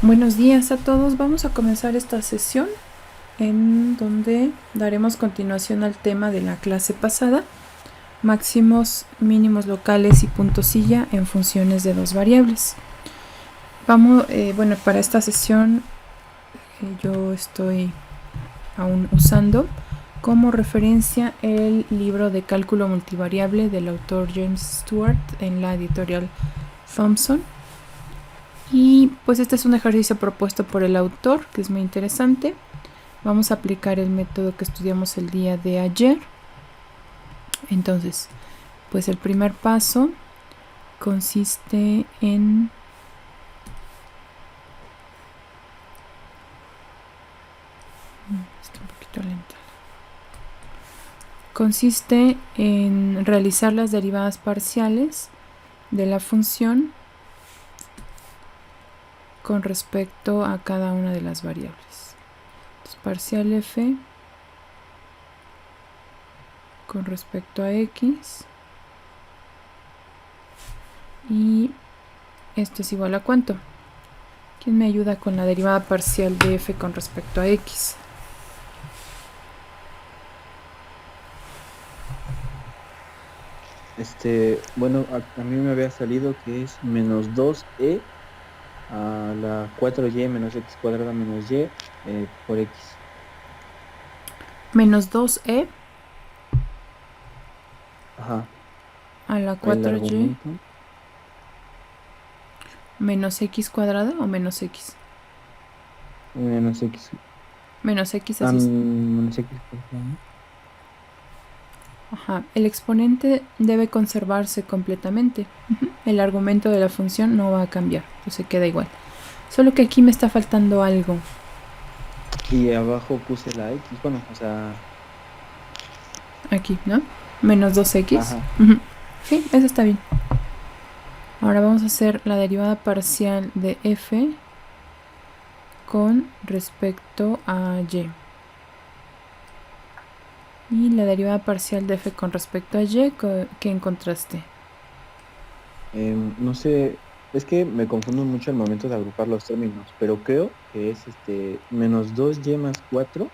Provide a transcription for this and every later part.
Buenos días a todos. Vamos a comenzar esta sesión en donde daremos continuación al tema de la clase pasada, máximos, mínimos locales y puntosilla en funciones de dos variables. Para esta sesión yo estoy aún usando como referencia el libro de cálculo multivariable del autor James Stewart en la editorial Thomson. Y pues este es un ejercicio propuesto por el autor que es muy interesante. Vamos a aplicar el método que estudiamos el día de ayer. Entonces, pues el primer paso consiste en está un poquito lenta. Consiste en realizar las derivadas parciales de la función con respecto a cada una de las variables. Entonces, parcial f con respecto a x, y esto es igual a ¿cuánto? ¿Quién me ayuda con la derivada parcial de f con respecto a x? Bueno, a mí me había salido que es menos 2e a la 4y menos x cuadrada menos y por x. Menos 2e Ajá, a la el 4y argumento. menos x cuadrada o menos x. Menos x. Menos x, así es. Menos x cuadrada, ¿no? Ajá. El exponente debe conservarse completamente. El argumento de la función no va a cambiar, pues se queda igual. Solo que aquí me está faltando algo. Y abajo puse la x, bueno, o sea, Aquí, ¿no? Menos 2x. ajá. Sí, eso está bien. Ahora vamos a hacer la derivada parcial de f con respecto a y. Y la derivada parcial de f con respecto a y, ¿qué encontraste? No sé, es que me confundo mucho al momento de agrupar los términos, pero creo que es menos 2y más 4e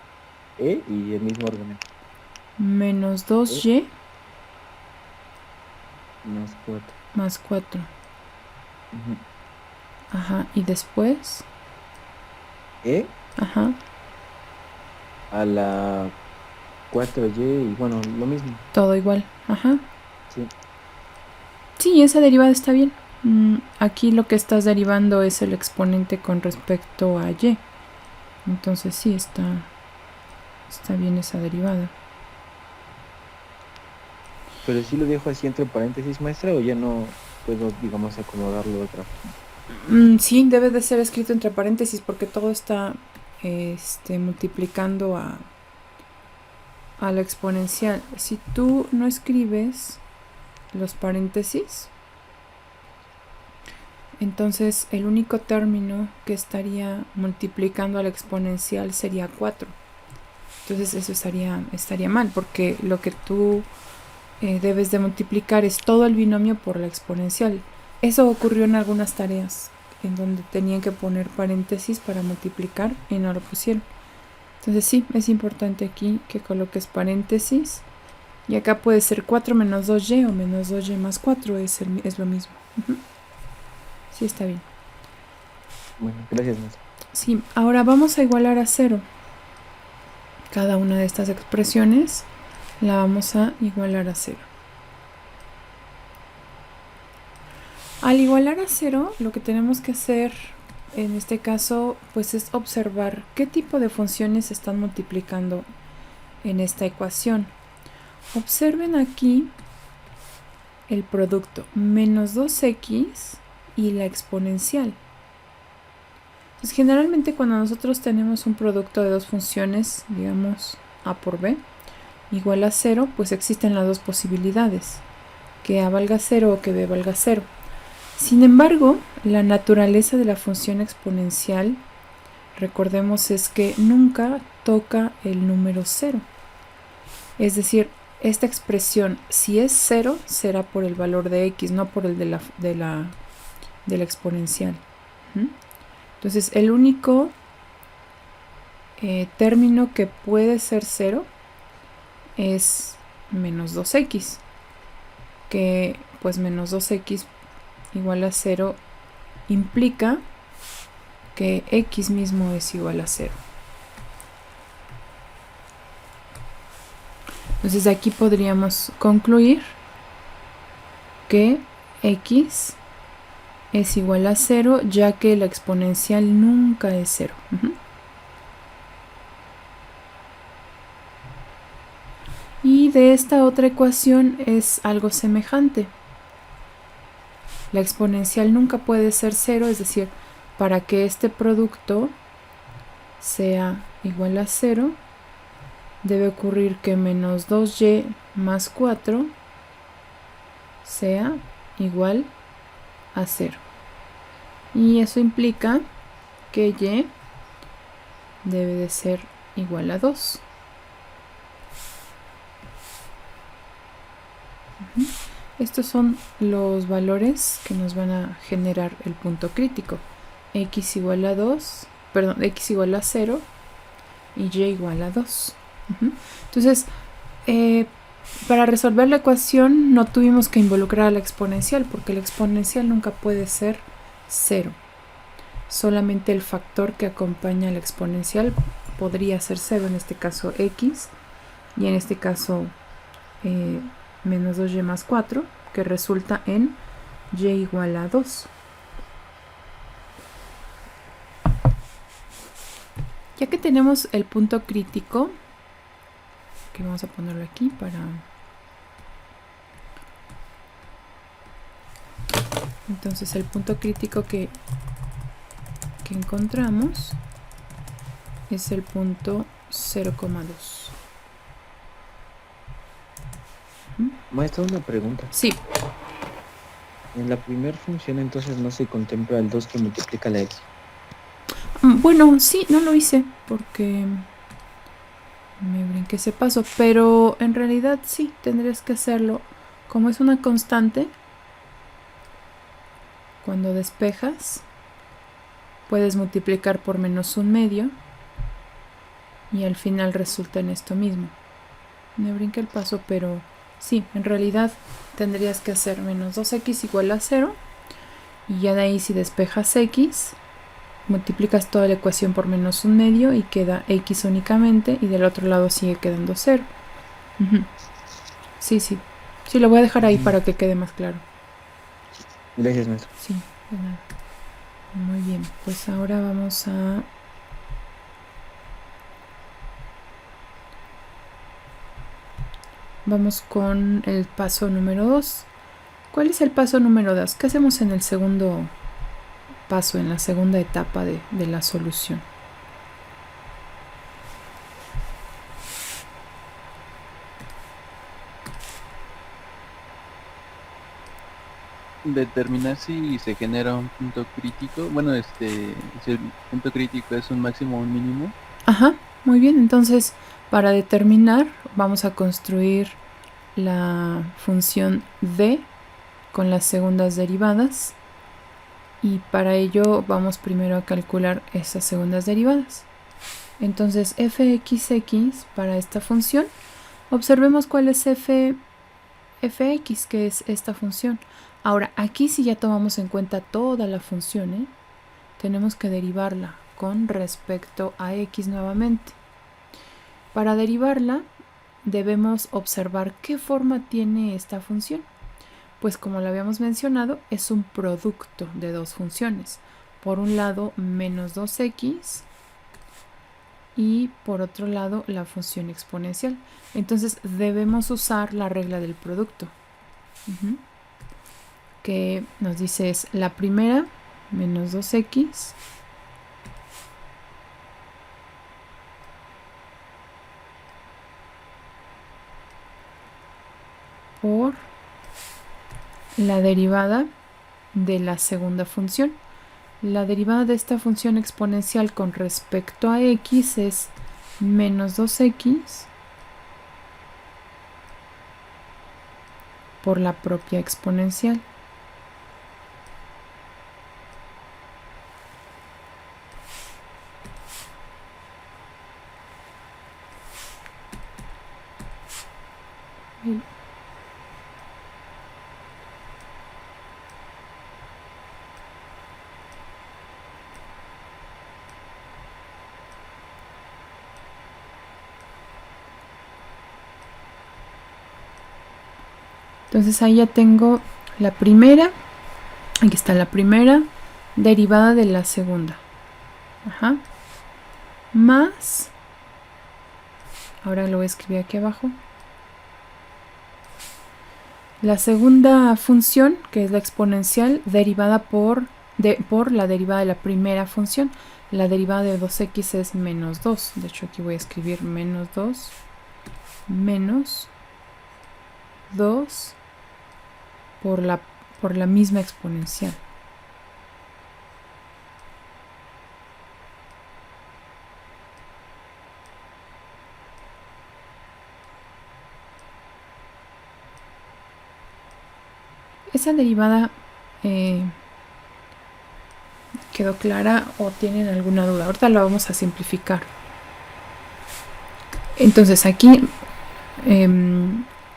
y el mismo argumento. Menos E 2y más 4. más 4. Ujú. Ajá, y después, E ajá, a la 4y y bueno, lo mismo. todo igual. Ajá. Sí. Sí, esa derivada está bien. Aquí lo que estás derivando es el exponente con respecto a y. Entonces sí, está bien esa derivada. Pero sí lo dejo así entre paréntesis, maestra, o ya no puedo, digamos, acomodarlo de otra forma. Sí, debe de ser escrito entre paréntesis porque todo está multiplicando a la exponencial. Si tú no escribes los paréntesis, entonces el único término que estaría multiplicando a la exponencial sería 4. Entonces eso estaría mal, porque lo que tú debes de multiplicar es todo el binomio por la exponencial. Eso ocurrió en algunas tareas, en donde tenían que poner paréntesis para multiplicar y no lo pusieron. Entonces sí, es importante aquí que coloques paréntesis. Y acá puede ser 4 menos 2y o menos 2y más 4, es lo mismo. Sí, está bien. Bueno, gracias, maestra. Sí, ahora vamos a igualar a 0. Cada una de estas expresiones la vamos a igualar a 0. Al igualar a 0, lo que tenemos que hacer en este caso pues es observar qué tipo de funciones se están multiplicando en esta ecuación. Observen aquí el producto menos 2x y la exponencial. Pues generalmente cuando nosotros tenemos un producto de dos funciones, digamos a por b, igual a 0, pues existen las dos posibilidades, que a valga 0 o que b valga 0. Sin embargo, la naturaleza de la función exponencial, recordemos, es que nunca toca el número 0. Es decir, esta expresión, si es 0, será por el valor de x, no por el de la exponencial. Entonces el único término que puede ser 0 es menos 2x, que pues menos 2x igual a 0 implica que x mismo es igual a 0. Entonces aquí podríamos concluir que x es igual a 0, ya que la exponencial nunca es 0. Y de esta otra ecuación es algo semejante. La exponencial nunca puede ser 0, es decir, para que este producto sea igual a 0, debe ocurrir que menos 2y más 4 sea igual a 0. Y eso implica que y debe de ser igual a 2. Estos son los valores que nos van a generar el punto crítico. X igual a 2, perdón, x igual a 0 y y igual a 2. Entonces, para resolver la ecuación no tuvimos que involucrar a la exponencial, porque la exponencial nunca puede ser 0. Solamente el factor que acompaña a la exponencial podría ser 0, en este caso x, y en este caso menos 2y más 4, que resulta en y igual a 2. Ya que tenemos el punto crítico, que vamos a ponerlo aquí para... Entonces el punto crítico que encontramos es el punto 0,2. Maestra, una pregunta. Sí. En la primera función entonces no se contempla el 2 que multiplica la x. Bueno, sí, no lo hice porque me brinqué ese paso, pero en realidad sí, tendrías que hacerlo. Como es una constante, cuando despejas, puedes multiplicar por menos un medio y al final resulta en esto mismo. Me brinqué el paso, pero sí, en realidad tendrías que hacer menos 2x igual a 0 y ya de ahí si despejas x, multiplicas toda la ecuación por menos un medio y queda x únicamente y del otro lado sigue quedando 0. Sí, lo voy a dejar ahí para que quede más claro. Gracias, maestro. Sí, de nada. Muy bien, pues ahora vamos con el paso número 2. ¿Cuál es el paso número 2? ¿Qué hacemos en el segundo paso, en la segunda etapa de la solución? Determinar si se genera un punto crítico. Bueno, si el punto crítico es un máximo o un mínimo. Ajá, muy bien. Entonces, para determinar, vamos a construir la función d con las segundas derivadas. Y para ello vamos primero a calcular esas segundas derivadas. Entonces, fxx para esta función, observemos cuál es fx, que es esta función. Ahora, aquí si ya tomamos en cuenta toda la función, tenemos que derivarla con respecto a x nuevamente. Para derivarla, debemos observar qué forma tiene esta función. Pues como lo habíamos mencionado, es un producto de dos funciones. Por un lado, menos 2x y por otro lado, la función exponencial. Entonces, debemos usar la regla del producto. Que nos dice es la primera, menos 2x, por la derivada de la segunda función. La derivada de esta función exponencial con respecto a x es menos 2x por la propia exponencial. Ahí. Entonces ahí ya tengo la primera, aquí está la primera derivada de la segunda. Ajá. Más, ahora lo voy a escribir aquí abajo, la segunda función, que es la exponencial, derivada por la derivada de la primera función. La derivada de 2x es menos 2. De hecho, aquí voy a escribir menos 2 menos 2 por la misma exponencial. Esa derivada quedó clara o tienen alguna duda. Ahorita la vamos a simplificar. Entonces aquí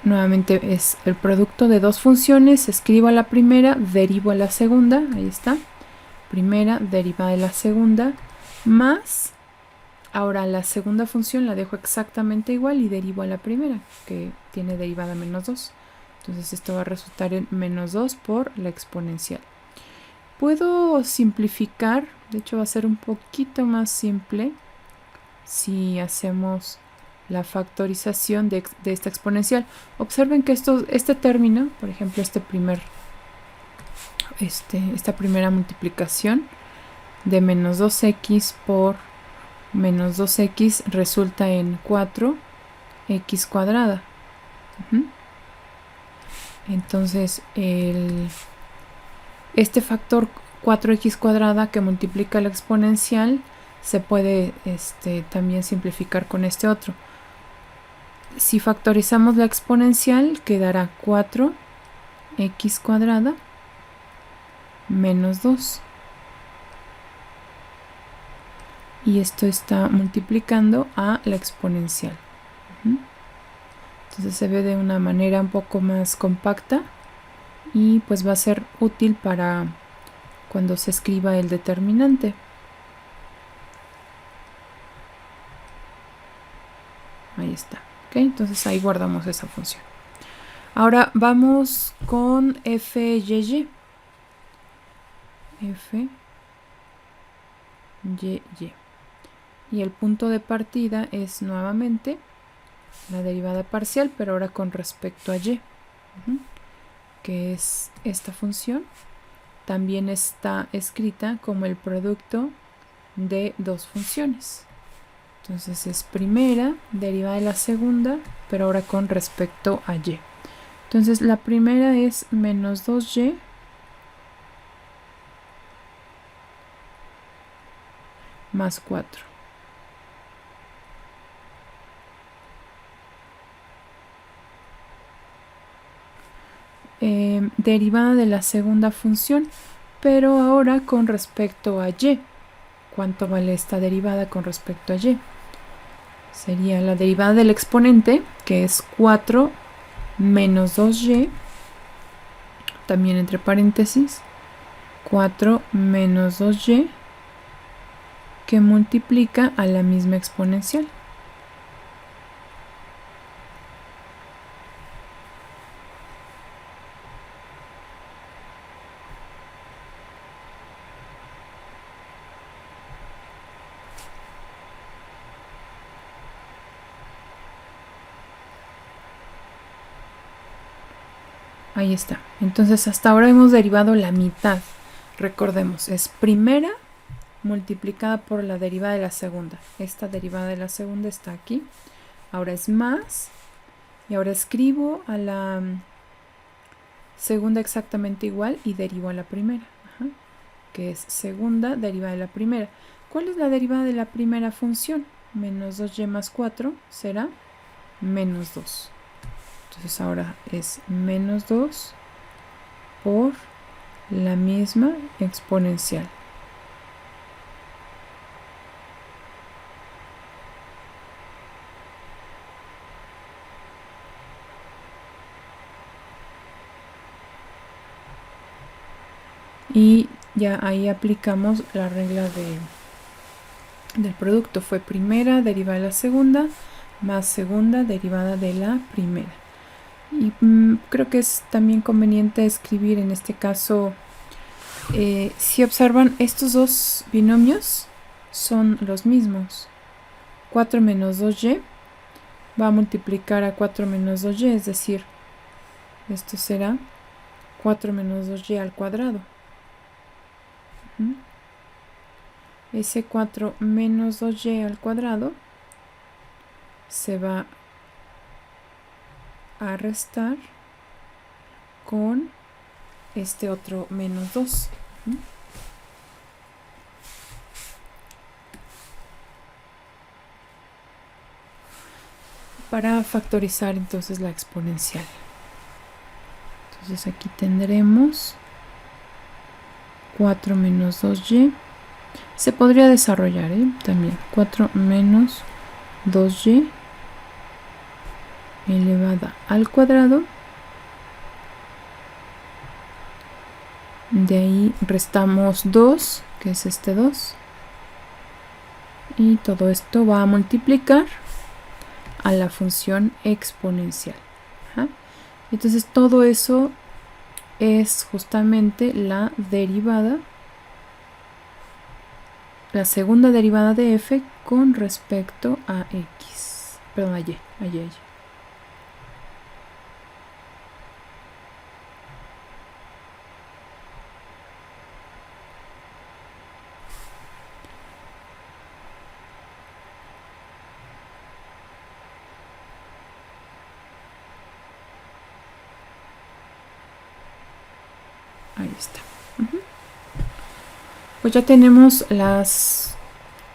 nuevamente es el producto de dos funciones. Escribo a la primera, derivo a la segunda. Ahí está. Primera derivada de la segunda más. Ahora la segunda función la dejo exactamente igual y derivo a la primera, que tiene derivada menos 2. Entonces esto va a resultar en menos 2 por la exponencial. Puedo simplificar, de hecho va a ser un poquito más simple si hacemos la factorización de esta exponencial. Observen que este término, por ejemplo esta primera multiplicación de menos 2x por menos 2x resulta en 4x cuadrada. Entonces este factor 4x cuadrada que multiplica la exponencial se puede también simplificar con este otro. Si factorizamos la exponencial quedará 4x cuadrada menos 2. Y esto está multiplicando a la exponencial. Entonces se ve de una manera un poco más compacta y pues va a ser útil para cuando se escriba el determinante. Ahí está. ¿Okay? Entonces ahí guardamos esa función. Ahora vamos con f(y)(y). f(y)(y). Y el punto de partida es nuevamente la derivada parcial, pero ahora con respecto a y, que es esta función. También está escrita como el producto de dos funciones. Entonces es primera derivada de la segunda, pero ahora con respecto a y. Entonces la primera es menos 2y más 4. Derivada de la segunda función, pero ahora con respecto a y. ¿Cuánto vale esta derivada con respecto a y? Sería la derivada del exponente, que es 4 menos 2y, también entre paréntesis, 4 menos 2y, que multiplica a la misma exponencial. Ahí está. Entonces hasta ahora hemos derivado la mitad. Recordemos, es primera multiplicada por la derivada de la segunda. Esta derivada de la segunda está aquí. Ahora es más. Y ahora escribo a la segunda exactamente igual y derivo a la primera. Que es segunda derivada de la primera. ¿Cuál es la derivada de la primera función? Menos 2y más 4 será menos 2. Entonces ahora es menos 2 por la misma exponencial. ya ahí aplicamos la regla del producto. Fue primera derivada de la segunda más segunda derivada de la primera. Y creo que es también conveniente escribir en este caso, si observan, estos dos binomios son los mismos. 4 menos 2y va a multiplicar a 4 menos 2y, es decir, esto será 4 menos 2y al cuadrado. Ese 4 menos 2y al cuadrado se va a restar con este otro menos 2. Para factorizar entonces la exponencial. Entonces aquí tendremos 4 menos 2y. Se podría desarrollar también 4 menos 2y elevada al cuadrado. De ahí restamos 2, que es este 2. Y todo esto va a multiplicar a la función exponencial. Entonces todo eso es justamente la derivada, la segunda derivada de f con respecto a x, perdón, a y. Ahí está. Pues ya tenemos las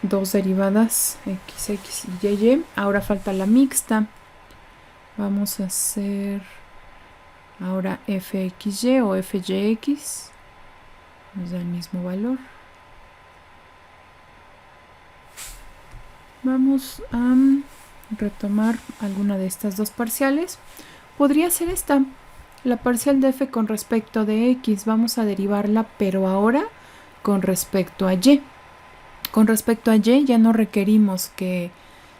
dos derivadas x y y. Ahora falta la mixta. Vamos a hacer ahora fxy o fyx. Nos da el mismo valor. Vamos a retomar alguna de estas dos parciales. Podría ser esta. La parcial de f con respecto de x, vamos a derivarla, pero ahora con respecto a y. Con respecto a y ya no requerimos que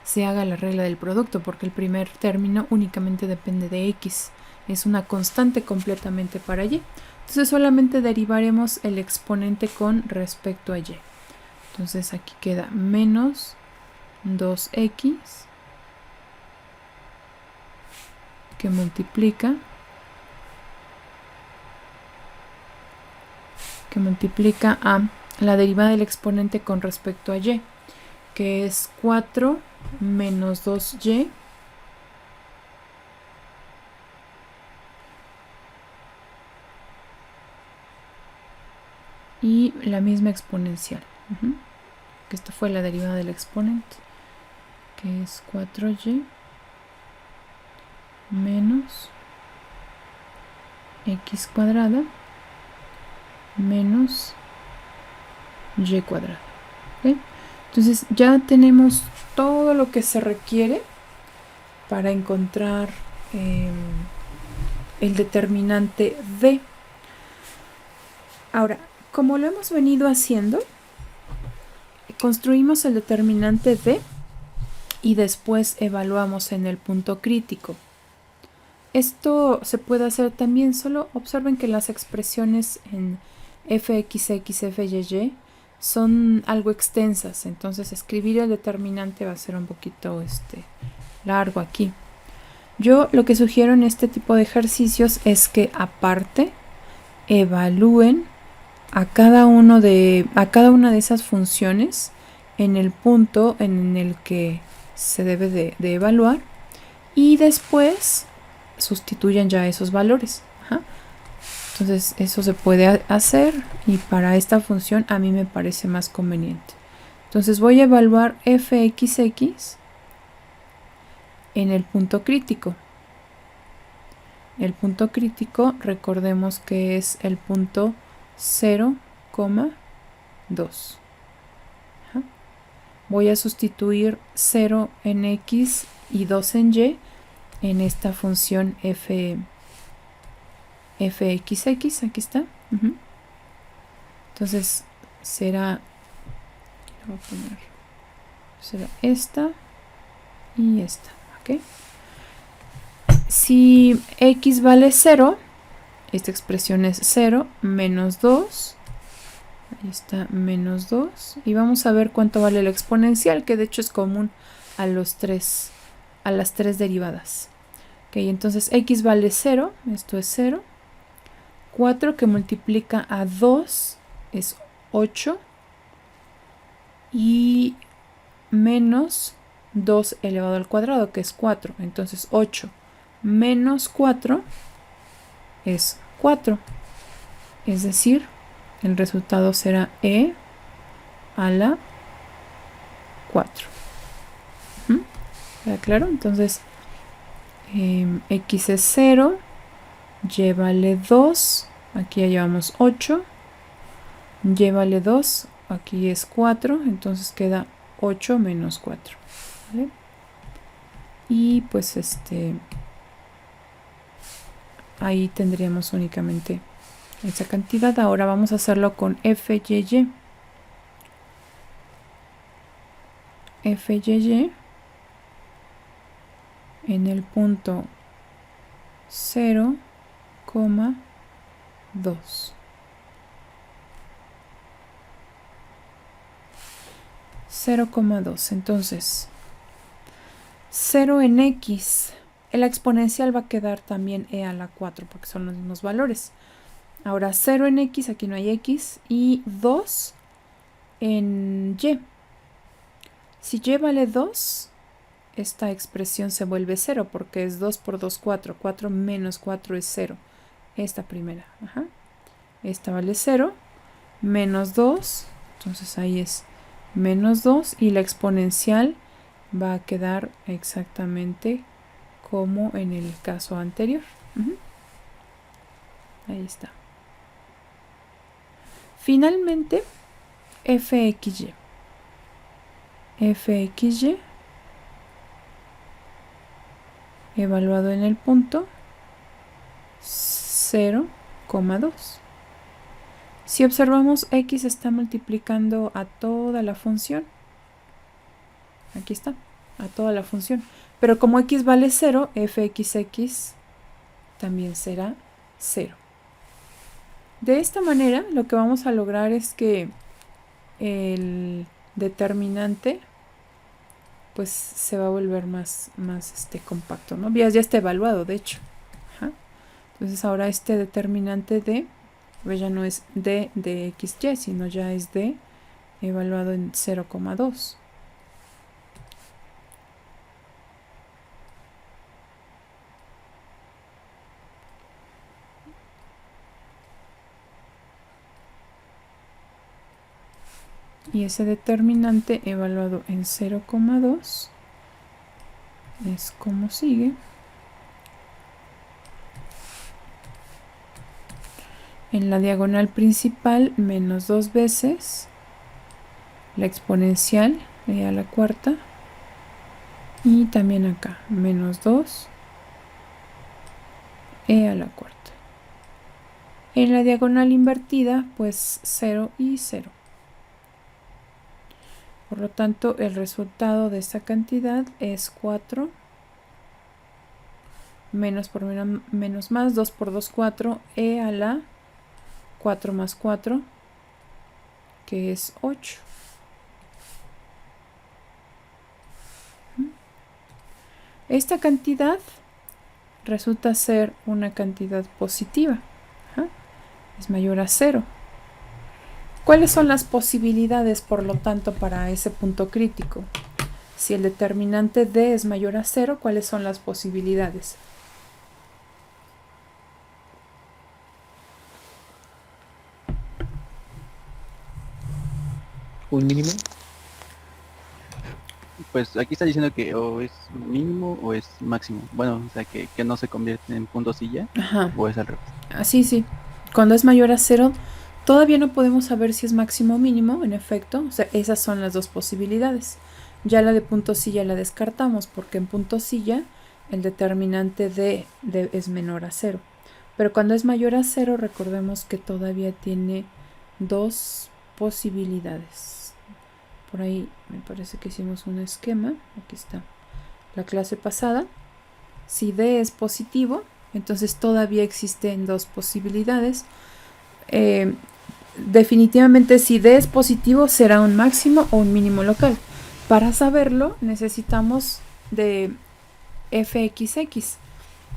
se haga la regla del producto, porque el primer término únicamente depende de x. Es una constante completamente para y. Entonces solamente derivaremos el exponente con respecto a y. Entonces aquí queda menos 2x que multiplica a la derivada del exponente con respecto a y, que es 4 menos 2y y la misma exponencial. Que esto fue la derivada del exponente, que es 4y menos x cuadrada menos y cuadrado. ¿Okay? Entonces ya tenemos todo lo que se requiere para encontrar el determinante d. Ahora, como lo hemos venido haciendo, construimos el determinante d y después evaluamos en el punto crítico. Esto se puede hacer también, solo observen que las expresiones en fxx, fyy son algo extensas, entonces escribir el determinante va a ser un poquito largo aquí. Yo lo que sugiero en este tipo de ejercicios es que aparte evalúen a cada una de esas funciones en el punto en el que se debe de evaluar y después sustituyen ya esos valores. Entonces eso se puede hacer y para esta función a mí me parece más conveniente. Entonces voy a evaluar fxx en el punto crítico. El punto crítico, recordemos que es el punto 0,2. Voy a sustituir 0 en x y 2 en y en esta función fxx, aquí está. Entonces Entonces será, voy a poner, será esta y esta, ¿ok? Si x vale 0, esta expresión es 0 menos 2. Ahí está, menos 2. Y vamos a ver cuánto vale la exponencial, que de hecho es común a las tres derivadas. Ok, entonces x vale 0, esto es 0. 4 que multiplica a 2 es 8. Y menos 2 elevado al cuadrado, que es 4. Entonces 8 menos 4 es 4. Es decir, el resultado será e a la 4. ¿Queda claro? Entonces, x es 0, y vale 2, aquí ya llevamos 8, y vale 2, aquí es 4, entonces queda 8 menos 4. ¿Vale? Y pues ahí tendríamos únicamente esa cantidad. Ahora vamos a hacerlo con f(y)y. f(y)y en el punto 0,2. 0,2. Entonces, 0 en x. La exponencial va a quedar también e a la 4 porque son los mismos valores. Ahora 0 en x, aquí no hay x, y 2 en y. Si y vale 2, esta expresión se vuelve 0 porque es 2 por 2, 4. 4 menos 4 es 0. Esta primera. Esta vale 0. Menos 2. Entonces ahí es menos 2 y la exponencial va a quedar exactamente como en el caso anterior. Ahí está. Finalmente, fxy. fxy evaluado en el punto 0,2. Si observamos, x está multiplicando a toda la función. Aquí está, a toda la función. Pero como x vale 0, fxx también será 0. De esta manera, lo que vamos a lograr es que el determinante pues se va a volver más compacto, ¿no? Ya está evaluado, de hecho. Entonces ahora este determinante de, pues ya no es d de xy, sino ya es d evaluado en 0,2. Y ese determinante evaluado en 0,2 es como sigue. En la diagonal principal, menos 2 veces la exponencial e a la cuarta. Y también acá, menos 2 e a la cuarta. En la diagonal invertida, pues 0 y 0. Por lo tanto, el resultado de esta cantidad es 4 menos por menos más, 2 por 2, 4, e a la 4 más 4, que es 8. Esta cantidad resulta ser una cantidad positiva. Es mayor a 0. ¿Cuáles son las posibilidades, por lo tanto, para ese punto crítico? Si el determinante d es mayor a 0, ¿cuáles son las posibilidades? ¿Un mínimo? Pues aquí está diciendo que o es mínimo o es máximo. Bueno, o sea que no se convierte en puntos y ya. O es al revés. Así sí. Cuando es mayor a 0, todavía no podemos saber si es máximo o mínimo, en efecto. O sea, esas son las dos posibilidades. Ya la de punto silla la descartamos porque en punto silla el determinante de es menor a 0. Pero cuando es mayor a 0, recordemos que todavía tiene dos posibilidades. Por ahí me parece que hicimos un esquema. Aquí está la clase pasada. Si D es positivo, entonces todavía existen dos posibilidades. Definitivamente si D es positivo será un máximo o un mínimo local. Para saberlo necesitamos de fxx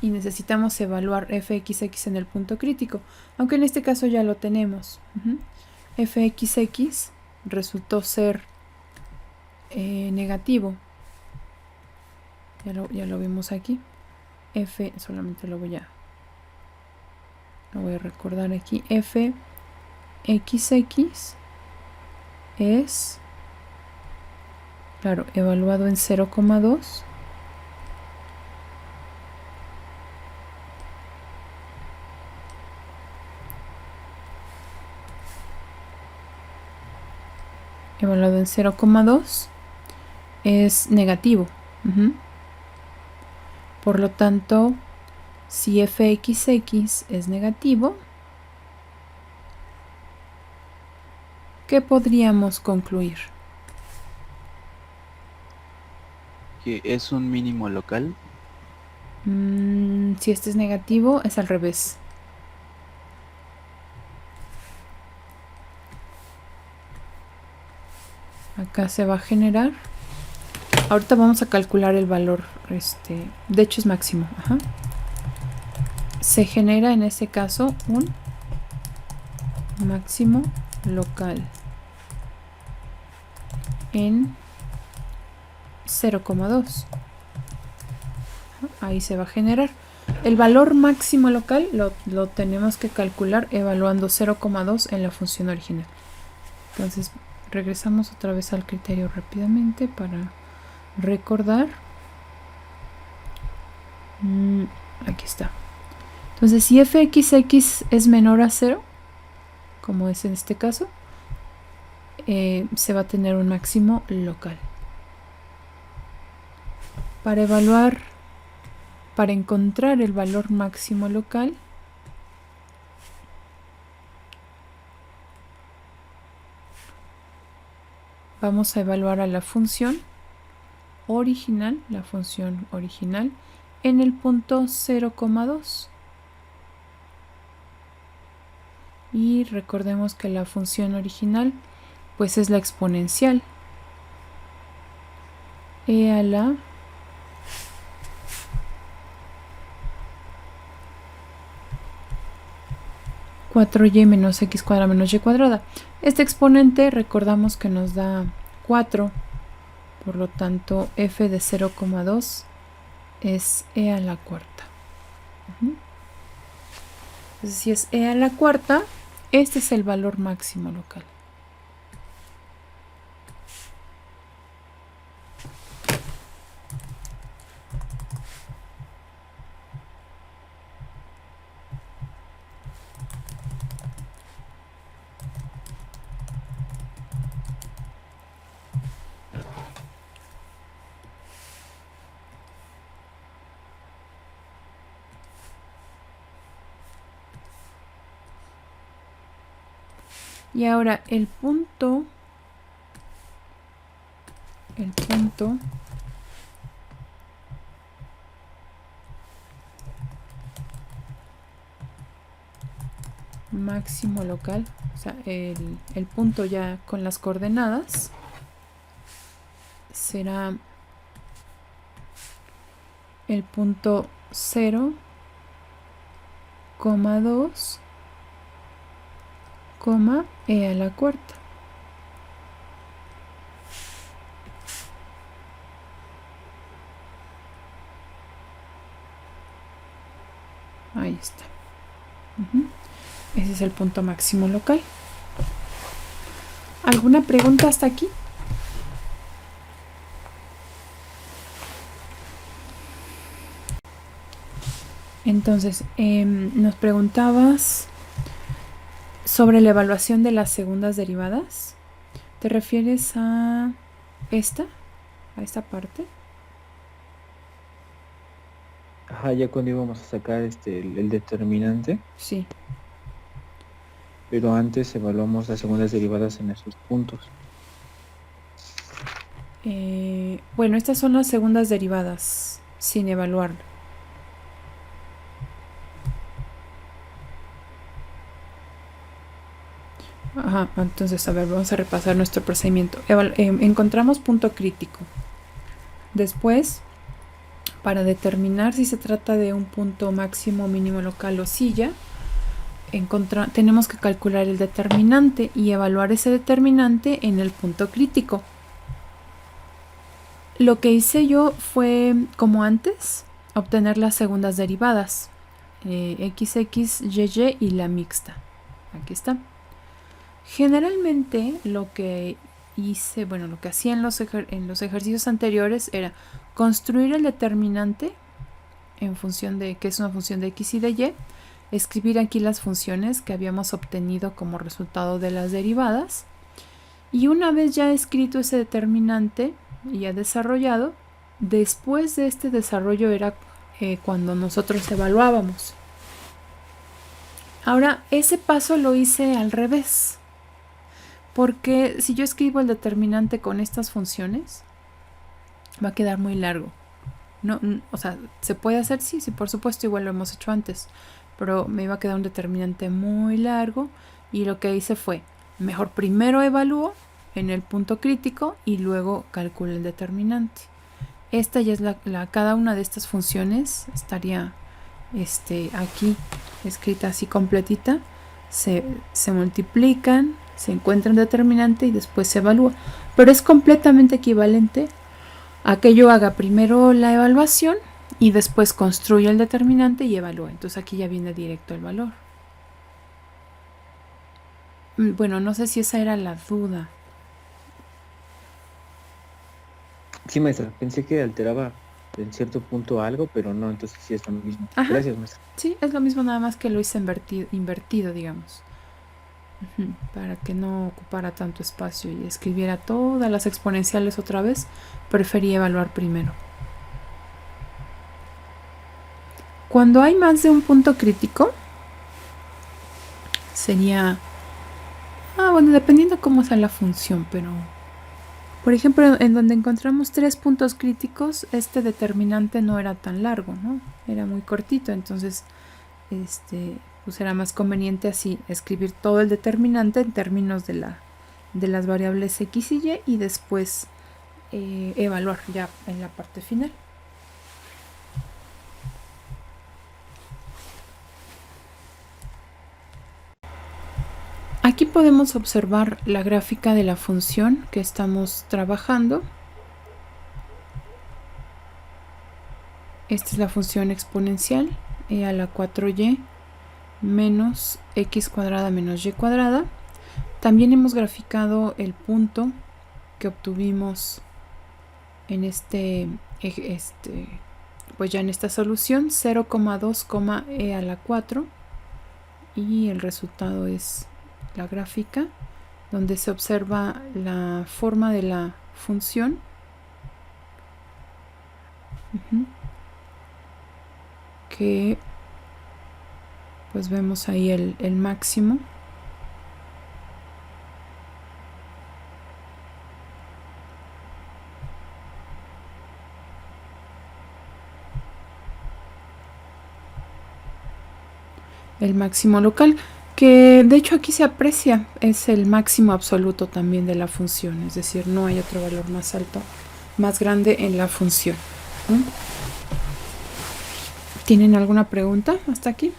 y necesitamos evaluar fxx en el punto crítico, aunque en este caso ya lo tenemos. Fxx resultó ser negativo. Ya lo vimos aquí. F, solamente lo voy a recordar aquí. Fxx es, claro, evaluado en 0,2. Evaluado en 0,2 es negativo. Por lo tanto, si fxx es negativo, ¿qué podríamos concluir? Que es un mínimo local. Si este es negativo, es al revés. Acá se va a generar. Ahorita vamos a calcular el valor. De hecho es máximo. Se genera en este caso un máximo local en 0,2. Ahí se va a generar. El valor máximo local lo tenemos que calcular evaluando 0,2 en la función original. Entonces regresamos otra vez al criterio rápidamente para recordar. Aquí está. Entonces si fxx es menor a 0, como es en este caso, se va a tener un máximo local. Para encontrar el valor máximo local, vamos a evaluar a la función original, en el punto 0,2. Y recordemos que la función original pues es la exponencial e a la (4y menos x cuadrada menos y cuadrada). Este exponente recordamos que nos da 4, por lo tanto f de 0,2 es e a la cuarta. Entonces si es e a la cuarta, este es el valor máximo local. Y ahora el punto máximo local, o sea, el punto ya con las coordenadas será el punto 0,2, e a la cuarta. Ahí está. Ese es el punto máximo local. ¿Alguna pregunta hasta aquí? Entonces, nos preguntabas sobre la evaluación de las segundas derivadas. ¿Te refieres a esta parte? Ya cuando íbamos a sacar el determinante. Sí. pero antes evaluamos las segundas derivadas en esos puntos. Bueno, estas son las segundas derivadas, sin evaluarlo. Ajá, entonces, a ver, vamos a repasar nuestro procedimiento. Encontramos punto crítico. Después, para determinar si se trata de un punto máximo, mínimo, local o silla, tenemos que calcular el determinante y evaluar ese determinante en el punto crítico. Lo que hice yo fue, como antes, obtener las segundas derivadas, XX, YY y la mixta. Aquí está. Generalmente lo que hice, bueno, lo que hacía en los ejercicios anteriores era construir el determinante en función de que es una función de X y de Y, escribir aquí las funciones que habíamos obtenido como resultado de las derivadas, y una vez ya escrito ese determinante y ya desarrollado, después de este desarrollo era cuando nosotros evaluábamos. Ahora, ese paso lo hice al revés, porque si yo escribo el determinante con estas funciones, va a quedar muy largo. No, o sea, ¿se puede hacer? Sí, por supuesto, igual lo hemos hecho antes, pero me iba a quedar un determinante muy largo, y lo que hice fue, mejor primero evalúo en el punto crítico y luego calculo el determinante. Esta ya es cada una de estas funciones estaría aquí escrita así completita, se multiplican, se encuentra un determinante y después se evalúa, pero es completamente equivalente a que yo haga primero la evaluación y después construya el determinante y evalúe. Entonces aquí ya viene directo el valor. Bueno, no sé si esa era la duda. Sí, maestra, pensé que alteraba en cierto punto algo, pero no, entonces sí es lo mismo. Ajá. Gracias, maestra. Sí, es lo mismo, nada más que lo hice invertido, digamos. Para que no ocupara tanto espacio y escribiera todas las exponenciales otra vez, preferí evaluar primero. Cuando hay más de un punto crítico, sería... bueno, dependiendo cómo sea la función, pero... Por ejemplo, en donde encontramos 3 puntos críticos, este determinante no era tan largo, ¿no? Era muy cortito, entonces pues era más conveniente así escribir todo el determinante en términos de las variables X y Y y después evaluar ya en la parte final. Aquí podemos observar la gráfica de la función que estamos trabajando. Esta es la función exponencial, e a la 4y menos x cuadrada menos y cuadrada. También hemos graficado el punto que obtuvimos en pues ya en esta solución, 0,2, e a la 4, y el resultado es la gráfica donde se observa la forma de la función. Que pues vemos ahí el máximo. El máximo local, que de hecho aquí se aprecia, es el máximo absoluto también de la función, es decir, no hay otro valor más alto, más grande en la función. ¿Tienen alguna pregunta hasta aquí?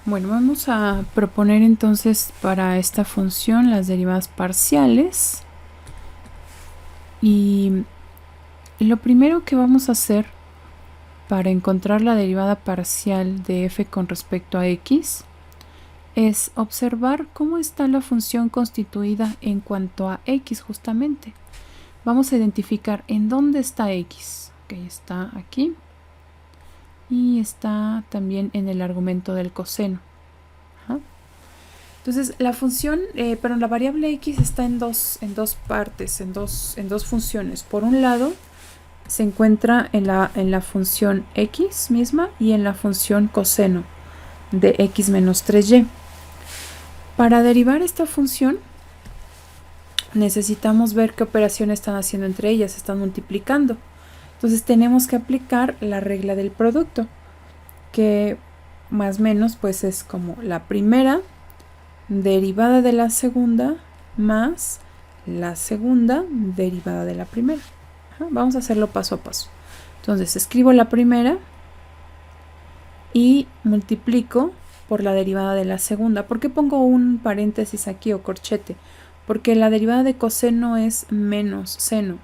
Bueno, vamos a proponer entonces para esta función las derivadas parciales. Y lo primero que vamos a hacer para encontrar la derivada parcial de f con respecto a x es observar cómo está la función constituida en cuanto a x justamente. Vamos a identificar en dónde está x. Ok, está aquí. Y está también en el argumento del coseno. Entonces la función, pero la variable x está en dos partes, en dos funciones. Por un lado se encuentra en la función x misma y en la función coseno de x menos 3y. Para derivar esta función necesitamos ver qué operaciones están haciendo entre ellas, están multiplicando. Entonces tenemos que aplicar la regla del producto, que más o menos pues es como la primera derivada de la segunda más la segunda derivada de la primera. Vamos a hacerlo paso a paso. Entonces escribo la primera y multiplico por la derivada de la segunda. ¿Por qué pongo un paréntesis aquí o corchete? Porque la derivada de coseno es menos seno.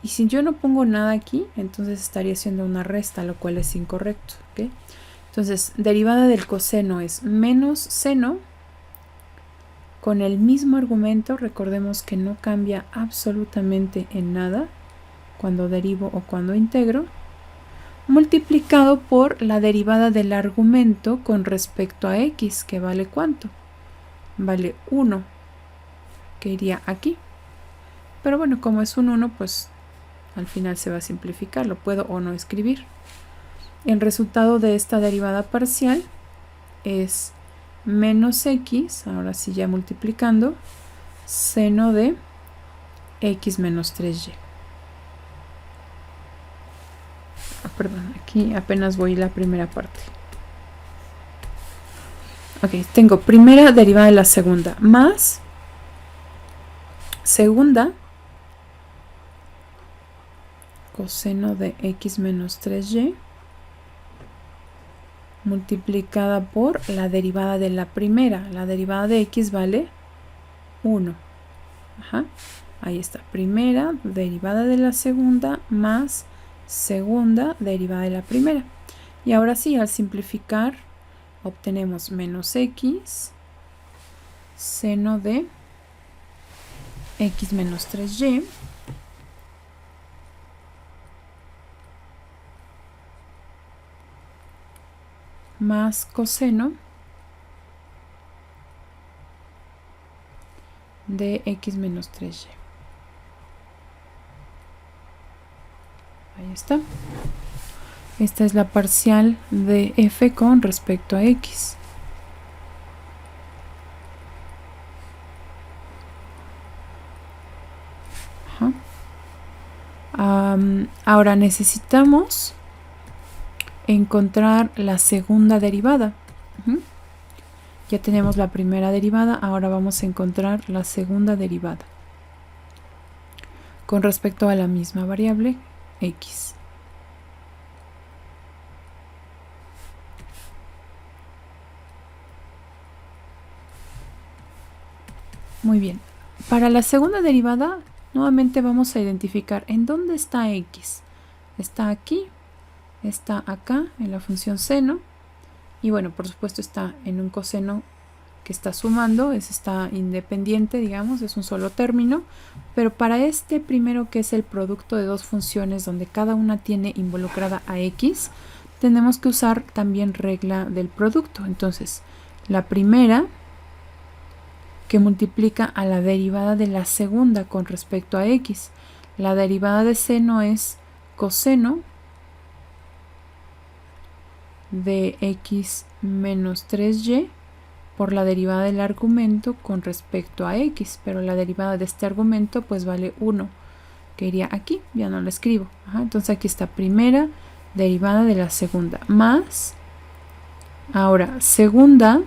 Y si yo no pongo nada aquí, entonces estaría haciendo una resta, lo cual es incorrecto. ¿Okay? Entonces, derivada del coseno es menos seno. Con el mismo argumento, recordemos que no cambia absolutamente en nada cuando derivo o cuando integro, multiplicado por la derivada del argumento con respecto a x, que vale ¿cuánto? Vale 1, que iría aquí. Pero bueno, como es un 1, pues al final se va a simplificar, lo puedo o no escribir. El resultado de esta derivada parcial es menos x, ahora sí ya multiplicando, seno de x menos 3y. Perdón, aquí apenas voy la primera parte. Ok, tengo primera derivada de la segunda, más segunda coseno de x menos 3y multiplicada por la derivada de la primera. La derivada de x vale 1. Ahí está, primera derivada de la segunda más segunda derivada de la primera. Y ahora sí, al simplificar obtenemos menos x seno de x menos 3y más coseno de x menos 3y. Ahí está. Esta es la parcial de f con respecto a x. Ahora necesitamos encontrar la segunda derivada. Ya tenemos la primera derivada, ahora vamos a encontrar la segunda derivada con respecto a la misma variable x. Muy bien. Para la segunda derivada, nuevamente vamos a identificar en dónde está x. Está aquí, está acá en la función seno, y bueno, por supuesto está en un coseno que está sumando, está independiente, digamos, es un solo término, pero para este primero, que es el producto de dos funciones donde cada una tiene involucrada a x, tenemos que usar también regla del producto. Entonces, la primera, que multiplica a la derivada de la segunda con respecto a x. La derivada de seno es coseno de x menos 3y por la derivada del argumento con respecto a x, pero la derivada de este argumento pues vale 1, que iría aquí, ya no lo escribo. Entonces aquí está primera derivada de la segunda, más, ahora segunda,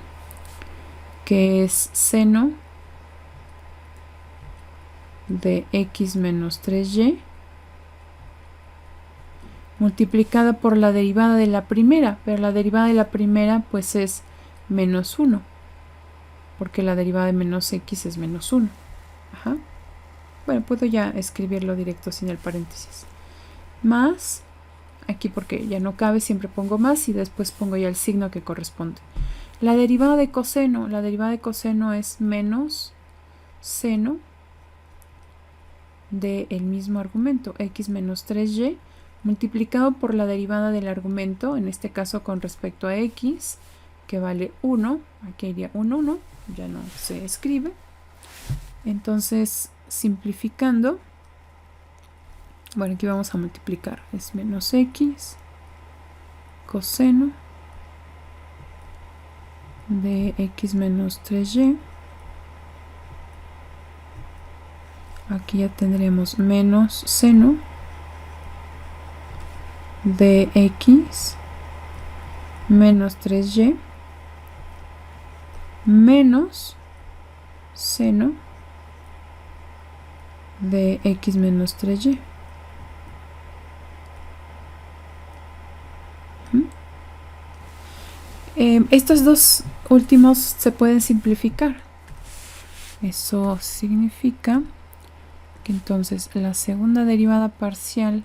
que es seno de x menos 3y multiplicada por la derivada de la primera, pero la derivada de la primera pues es menos 1, porque la derivada de menos x es menos 1. Bueno, puedo ya escribirlo directo sin el paréntesis. Más, aquí porque ya no cabe, siempre pongo más y después pongo ya el signo que corresponde. La derivada de coseno es menos seno del mismo argumento, x menos 3y, multiplicado por la derivada del argumento, en este caso con respecto a x, que vale 1, aquí iría 1, 1, ya no se escribe. Entonces, simplificando, bueno, aquí vamos a multiplicar, es menos x coseno de x menos 3y. Aquí ya tendremos menos seno de x menos 3y menos seno de x menos 3y. Estos dos últimos se pueden simplificar. Eso significa que entonces la segunda derivada parcial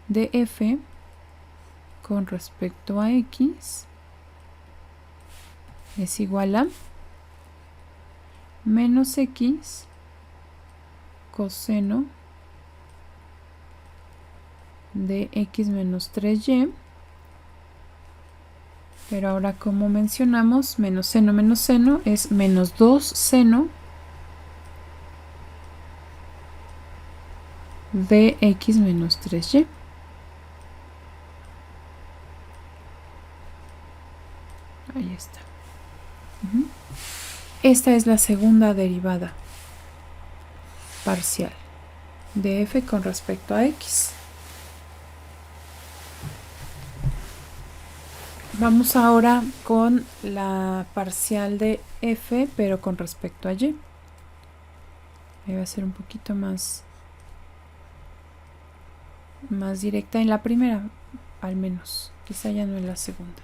de f con respecto a x es igual a menos x coseno de x menos 3y, pero ahora, como mencionamos, menos seno es menos 2 seno de x menos 3y. Ahí está. Esta es la segunda derivada parcial de f con respecto a x. Vamos ahora con la parcial de f, pero con respecto a y. Ahí va a ser un poquito más directa en la primera, al menos. Quizá ya no en la segunda.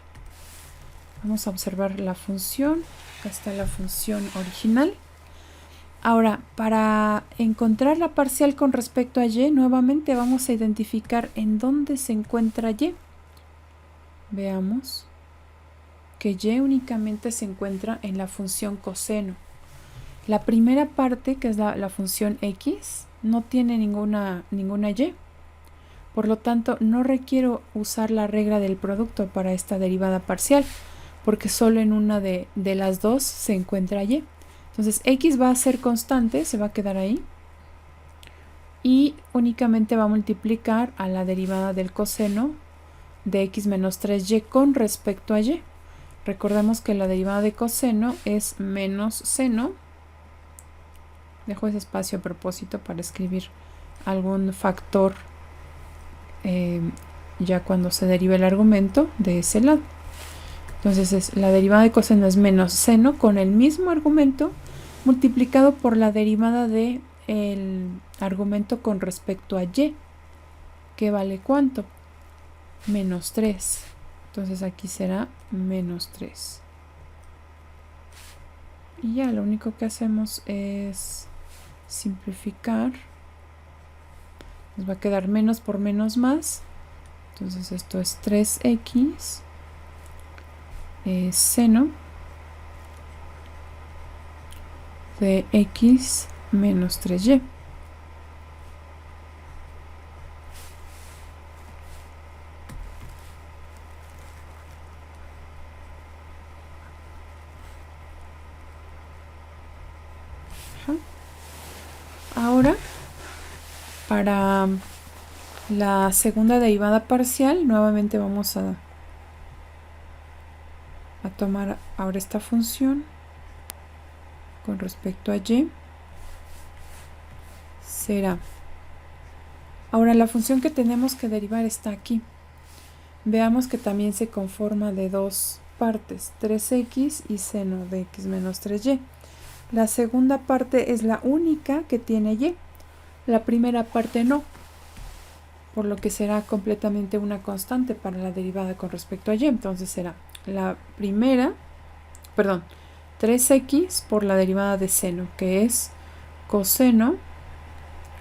Vamos a observar la función. Acá está la función original. Ahora, para encontrar la parcial con respecto a y, nuevamente vamos a identificar en dónde se encuentra y. Veamos que y únicamente se encuentra en la función coseno. La primera parte, que es la función x, no tiene ninguna y. Por lo tanto, no requiero usar la regla del producto para esta derivada parcial, porque solo en una de las dos se encuentra y. Entonces, x va a ser constante, se va a quedar ahí. Y únicamente va a multiplicar a la derivada del coseno de x menos 3y con respecto a y. Recordemos que la derivada de coseno es menos seno. Dejo ese espacio a propósito para escribir algún factor ya cuando se derive el argumento de ese lado. Entonces la derivada de coseno es menos seno con el mismo argumento multiplicado por la derivada del argumento con respecto a y, que vale ¿cuánto? Menos 3. Entonces aquí será menos 3. Y ya lo único que hacemos es simplificar. Nos va a quedar menos por menos más. Entonces esto es 3x seno de x menos 3y. Ahora, para la segunda derivada parcial, nuevamente vamos a tomar ahora esta función con respecto a y. Será. Ahora la función que tenemos que derivar está aquí. Veamos que también se conforma de dos partes, 3x y seno de x menos 3y. La segunda parte es la única que tiene y. La primera parte no, por lo que será completamente una constante para la derivada con respecto a y. Entonces será la primera, 3x por la derivada de seno, que es coseno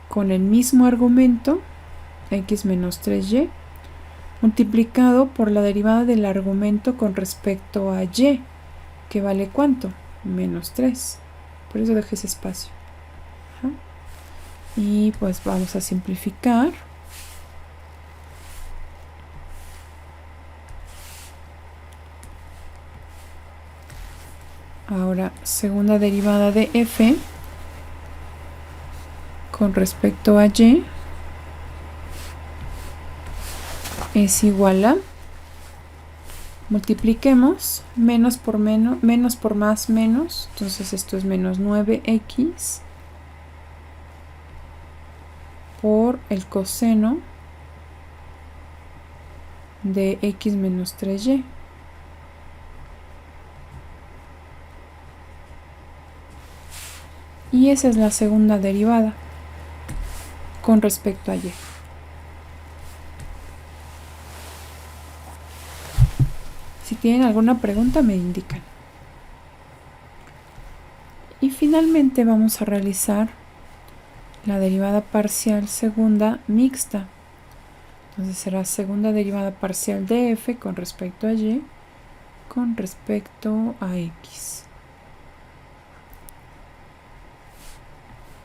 con el mismo argumento, x menos 3y, multiplicado por la derivada del argumento con respecto a y, que vale ¿cuánto? Menos 3. Por eso dejé ese espacio. Y pues vamos a simplificar. Ahora, segunda derivada de f con respecto a y es igual a, multipliquemos menos por más menos, entonces esto es menos 9x por el coseno de x menos 3y. Y esa es la segunda derivada con respecto a y. Si tienen alguna pregunta me indican. Y finalmente vamos a realizar la derivada parcial segunda mixta. Entonces será segunda derivada parcial de f con respecto a y con respecto a x.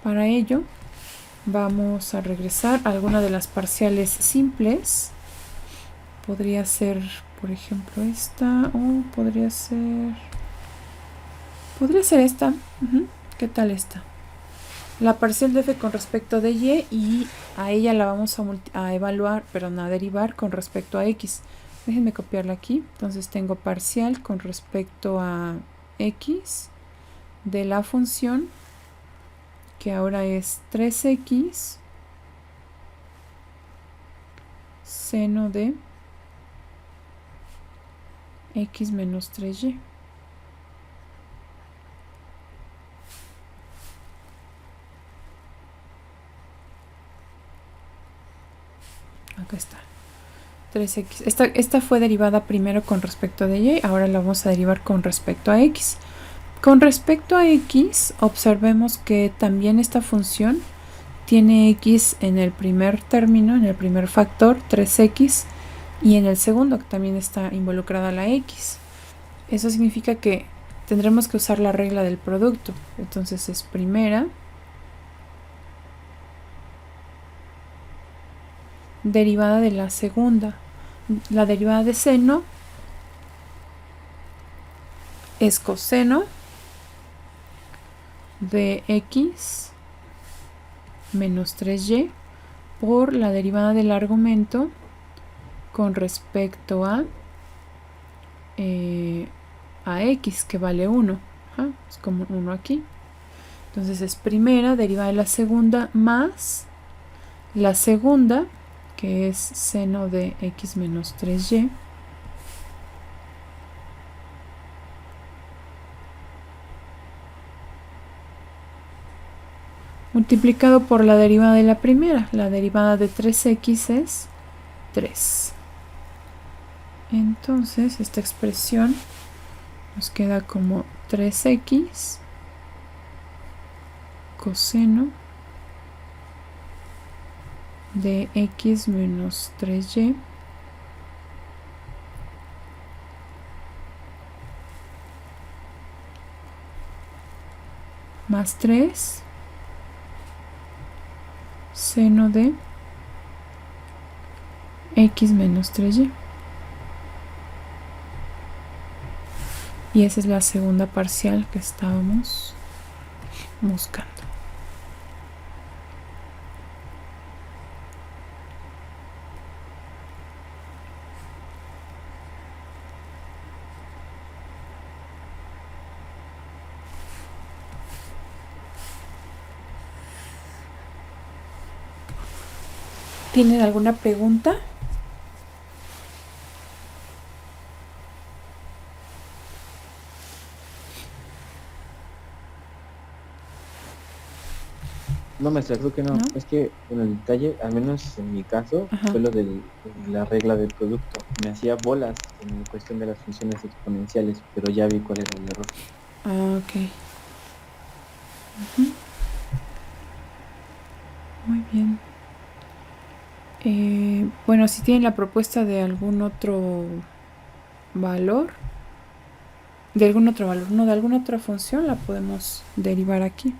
Para ello vamos a regresar a alguna de las parciales simples. Podría ser, por ejemplo, esta, o podría ser esta. ¿Qué tal esta? La parcial de f con respecto de y a ella la vamos a evaluar, a derivar con respecto a x. Déjenme copiarla aquí. Entonces tengo parcial con respecto a x de la función, que ahora es 3x seno de x menos 3y. Acá está. 3x. Esta fue derivada primero con respecto de y, ahora la vamos a derivar con respecto a x. Con respecto a x, observemos que también esta función tiene x en el primer término, en el primer factor, 3x, y en el segundo, que también está involucrada la x. Eso significa que tendremos que usar la regla del producto. Entonces es primera derivada de la segunda. La derivada de seno es coseno de x menos 3y por la derivada del argumento con respecto a x, que vale 1. Es como 1 aquí. Entonces es primera derivada de la segunda más la segunda, que es seno de x menos 3y, multiplicado por la derivada de la primera. La derivada de 3x es 3. Entonces esta expresión nos queda como 3x coseno de x menos 3y más 3 seno de x menos 3y. Y esa es la segunda parcial que estábamos buscando. ¿Tienen alguna pregunta? No, maestra, creo que no. ¿No? Es que en el detalle, al menos en mi caso, Ajá. fue lo de la regla del producto. Me hacía bolas en cuestión de las funciones exponenciales, pero ya vi cuál era el error. Ok. Muy bien. Bueno, si tienen la propuesta de algún otro valor, no, de alguna otra función, la podemos derivar aquí.